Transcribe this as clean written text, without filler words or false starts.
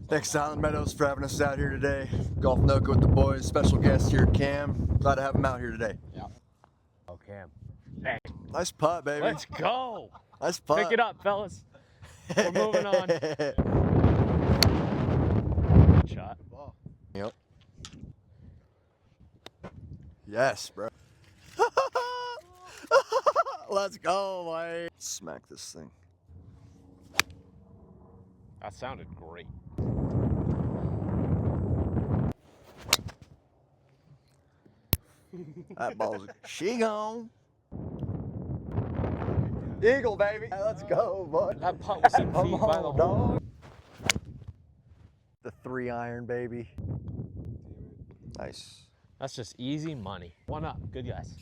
Thanks Silent Meadows for having us out here today. Golf Noka with the boys. Special guest here, Cam. Glad to have him out here today. Yeah. Oh, Cam. Bang. Nice putt, baby. Let's go. Nice putt. Pick it up, fellas. We're moving on. Good shot. Yep. Yes, bro. Let's go, mate. Smack this thing. That sounded great. That ball's she gone. Eagle, baby. Let's go, bud. That putt was 6 feet Come by the on, hole. dog. The 3-iron, baby. Nice. That's just easy money. 1 up. Good guys.